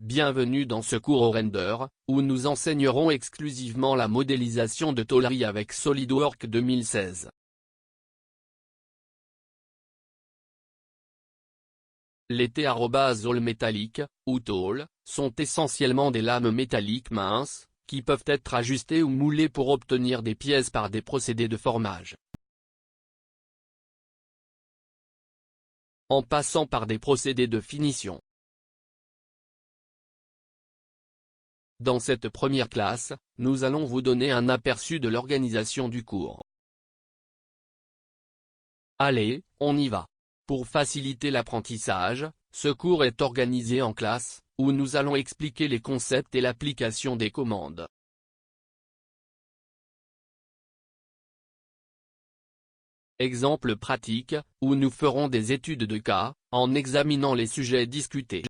Bienvenue dans ce cours au render, où nous enseignerons exclusivement la modélisation de tôlerie avec SolidWorks 2016. Les T-tôles métalliques, ou tôles, sont essentiellement des lames métalliques minces, qui peuvent être ajustées ou moulées pour obtenir des pièces par des procédés de formage. En passant par des procédés de finition. Dans cette première classe, nous allons vous donner un aperçu de l'organisation du cours. Allez, on y va. Pour faciliter l'apprentissage, ce cours est organisé en classes, où nous allons expliquer les concepts et l'application des commandes. Exemple pratique, où nous ferons des études de cas, en examinant les sujets discutés.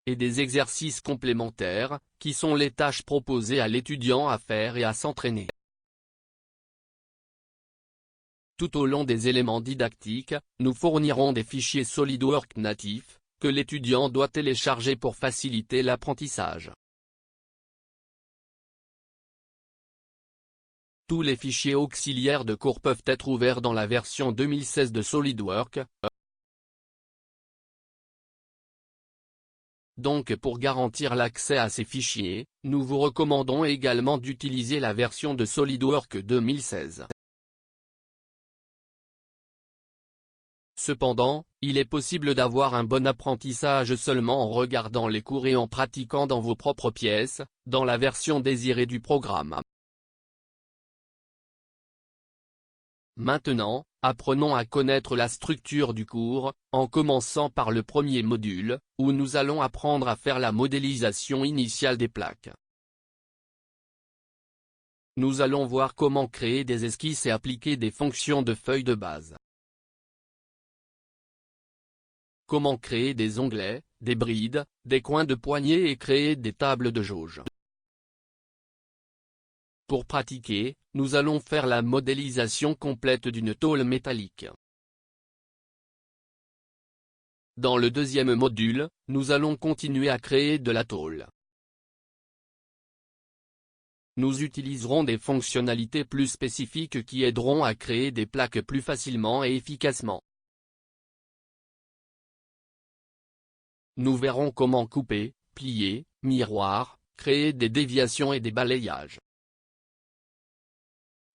Et des exercices complémentaires, qui sont les tâches proposées à l'étudiant à faire et à s'entraîner. Tout au long des éléments didactiques, nous fournirons des fichiers SolidWorks natifs, que l'étudiant doit télécharger pour faciliter l'apprentissage. Tous les fichiers auxiliaires de cours peuvent être ouverts dans la version 2016 de SolidWorks. Donc pour garantir l'accès à ces fichiers, nous vous recommandons également d'utiliser la version de SolidWorks 2016. Cependant, il est possible d'avoir un bon apprentissage seulement en regardant les cours et en pratiquant dans vos propres pièces, dans la version désirée du programme. Maintenant, apprenons à connaître la structure du cours, en commençant par le premier module, où nous allons apprendre à faire la modélisation initiale des plaques. Nous allons voir comment créer des esquisses et appliquer des fonctions de feuilles de base. Comment créer des onglets, des brides, des coins de poignée et créer des tables de jauge. Pour pratiquer, nous allons faire la modélisation complète d'une tôle métallique. Dans le deuxième module, nous allons continuer à créer de la tôle. Nous utiliserons des fonctionnalités plus spécifiques qui aideront à créer des plaques plus facilement et efficacement. Nous verrons comment couper, plier, miroir, créer des déviations et des balayages.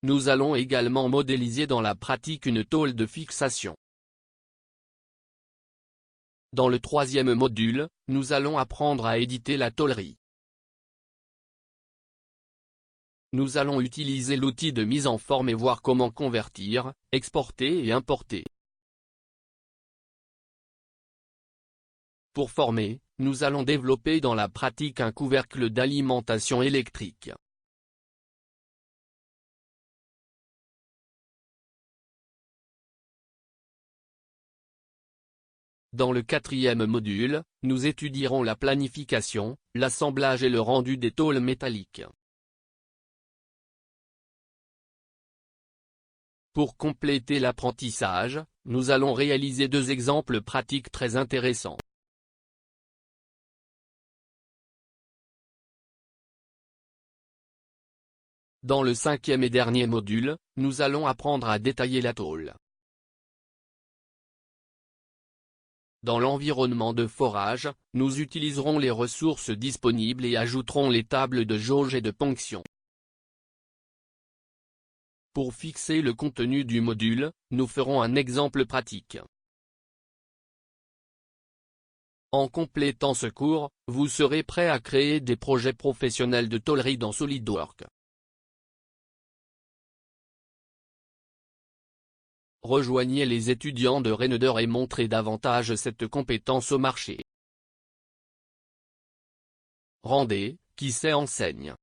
Nous allons également modéliser dans la pratique une tôle de fixation. Dans le troisième module, nous allons apprendre à éditer la tôlerie. Nous allons utiliser l'outil de mise en forme et voir comment convertir, exporter et importer. Pour former, nous allons développer dans la pratique un couvercle d'alimentation électrique. Dans le quatrième module, nous étudierons la planification, l'assemblage et le rendu des tôles métalliques. Pour compléter l'apprentissage, nous allons réaliser deux exemples pratiques très intéressants. Dans le cinquième et dernier module, nous allons apprendre à détailler la tôle. Dans l'environnement de forage, nous utiliserons les ressources disponibles et ajouterons les tables de jauge et de ponction. Pour fixer le contenu du module, nous ferons un exemple pratique. En complétant ce cours, vous serez prêt à créer des projets professionnels de tôlerie dans SolidWorks. Rejoignez les étudiants de Render et montrez davantage cette compétence au marché. Rendez, qui sait enseigne.